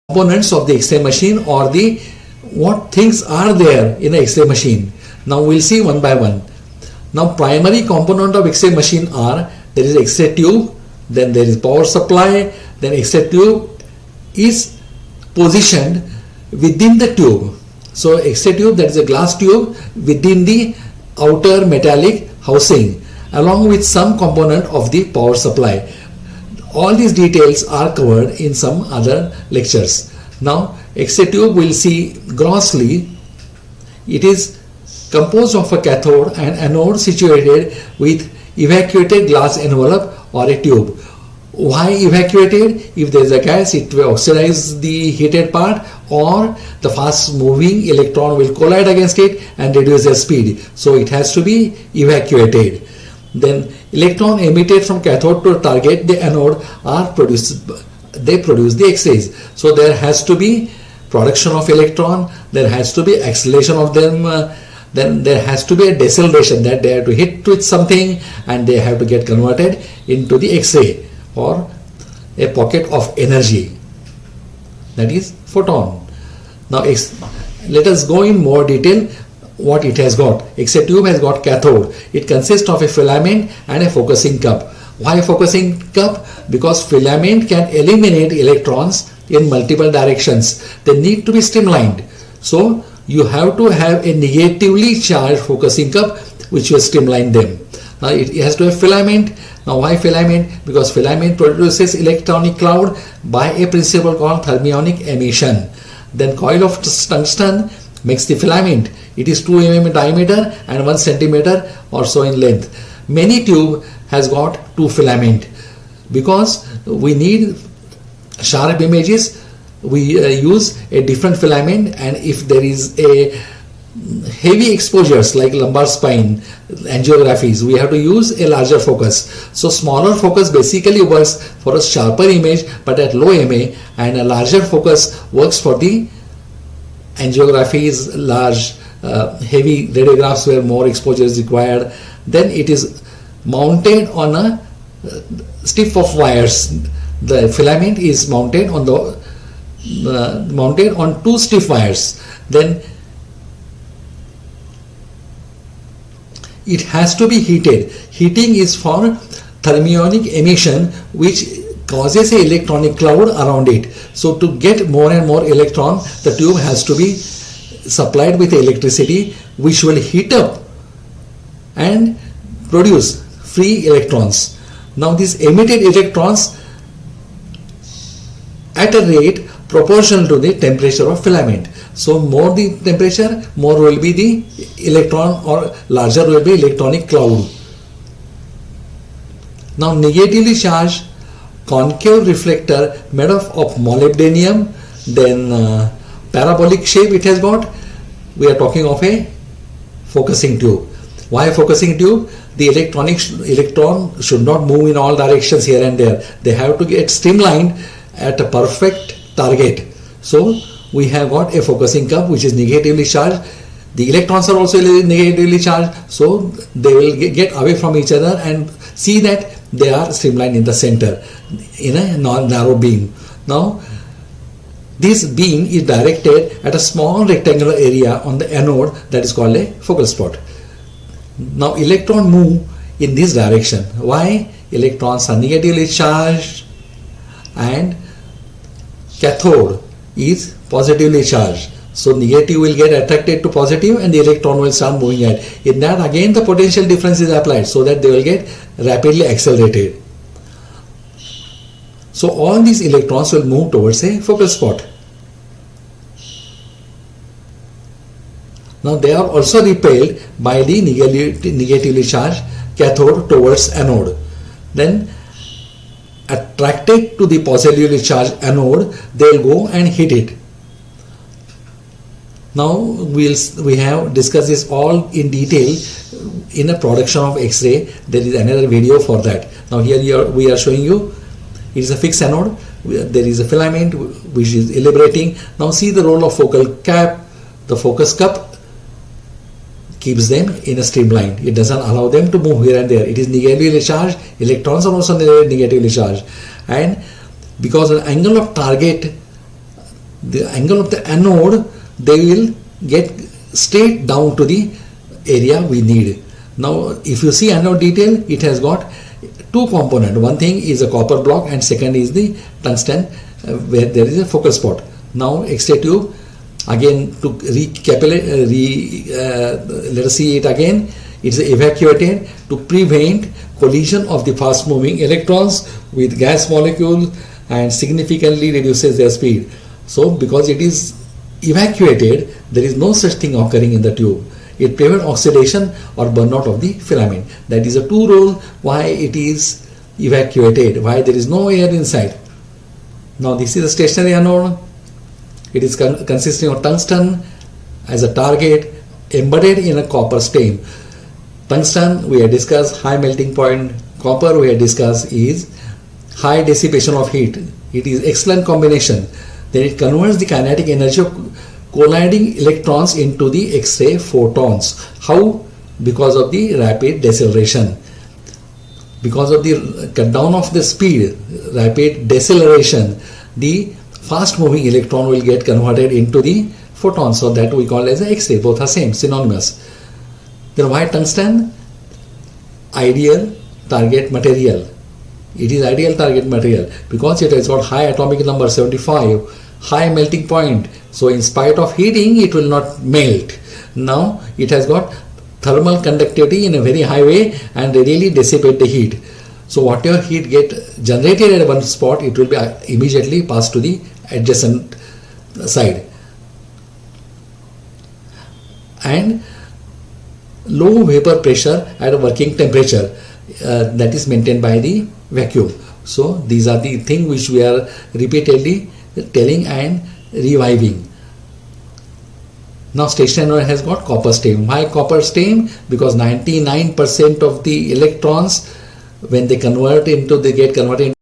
components of the X-ray machine, or the what things are there in a X-ray machine. Now we'll see one by one. Now primary component of X-ray machine are, there is X-ray tube, then there is power supply, then X-ray tube is positioned within the tube. So X-ray tube, that is a glass tube within the outer metallic housing, along with some component of the power supply. All these details are covered in some other lectures. Now X-ray tube we'll see grossly. It is composed of a cathode and anode situated with evacuated glass envelope or a tube. Why evacuated? If there is a gas, it will oxidize the heated part, or the fast moving electron will collide against it and reduce their speed. So it has to be evacuated. Then electron emitted from cathode to target the anode are produced. They produce the X-rays. So there has to be production of electron. There has to be acceleration of them. Then there has to be a deceleration, that they have to hit with something and they have to get converted into the X-ray or a pocket of energy, that is photon. Now let us go in more detail what it has got. X-ray tube has got cathode. It consists of a filament and a focusing cup. Why focusing cup? Because filament can eliminate electrons in multiple directions. They need to be streamlined. So you have to have a negatively charged focusing cup which will streamline them. Now it has to have filament. Now why filament? Because filament produces electronic cloud by a principle called thermionic emission. Then coil of tungsten makes the filament. It is 2 mm in diameter and 1 centimeter or so in length. Many tube has got 2 filament. Because we need sharp images, we use a different filament, and if there is a heavy exposures like lumbar spine angiographies, we have to use a larger focus. So smaller focus basically works for a sharper image but at low MA, and a larger focus works for the angiographies, large heavy radiographs where more exposure is required. Then it is mounted on a strip of wires. The filament is mounted on the mounted on 2 stiff wires. Then it has to be heated. Heating is for thermionic emission, which causes an electronic cloud around it. So to get more and more electron, the tube has to be supplied with electricity, which will heat up and produce free electrons. Now these emitted electrons at a rate proportional to the temperature of filament. So more the temperature, more will be the electron, or larger will be electronic cloud. Now negatively charged concave reflector made of molybdenum, then parabolic shape it has got. We are talking of a focusing tube. Why focusing tube? The electron should not move in all directions here and there. They have to get streamlined at a perfect target. So we have got a focusing cup which is negatively charged. The electrons are also negatively charged, so they will get away from each other and see that they are streamlined in the center in a narrow beam. Now this beam is directed at a small rectangular area on the anode, that is called a focal spot. Now electron move in this direction. Why? Electrons are negatively charged and cathode is positively charged. So negative will get attracted to positive and the electron will start moving ahead. In that again the potential difference is applied so that they will get rapidly accelerated. So all these electrons will move towards a focal spot. Now they are also repelled by the negatively charged cathode towards anode. Then attracted to the positively charged anode, they will go and hit it. Now we have discussed this all in detail in a production of X-ray. There is another video for that. Now here we are showing you it is a fixed anode. There is a filament which is elaborating. Now see the role of focal cap. The focus cup keeps them in a streamline. It doesn't allow them to move here and there. It is negatively charged. Electrons are also negatively charged, and because the angle of target the angle of the anode, they will get straight down to the area we need. Now if you see anode detail, it has got two components. One thing is a copper block and second is the tungsten where there is a focal spot. Now X-ray tube, again to recapitulate, let us see it again. It's evacuated to prevent collision of the fast moving electrons with gas molecule and significantly reduces their speed. So because it is evacuated, there is no such thing occurring in the tube. It prevents oxidation or burnout of the filament. That is a two role why it is evacuated, why there is no air inside. Now this is a stationary anode. It is consisting of tungsten as a target embedded in a copper stem. Tungsten we have discussed high melting point. Copper we have discussed is high dissipation of heat. It is excellent combination. Then it converts the kinetic energy of colliding electrons into the X-ray photons. How? Because of the rapid deceleration. Because of the cut down of the speed, rapid deceleration, the fast moving electron will get converted into the photon. So that we call as a X-ray. Both are same, synonymous. Then why tungsten? Ideal target material. It is ideal target material because it has got high atomic number 75, high melting point. So in spite of heating, it will not melt. Now it has got thermal conductivity in a very high way and readily dissipate the heat. So whatever heat get generated at one spot, it will be immediately passed to the adjacent side. And low vapor pressure at a working temperature that is maintained by the vacuum. So these are the things which we are repeatedly telling and reviving. Now stationary anode has got copper stem. Why copper stem? Because 99% of the electrons when they get converted into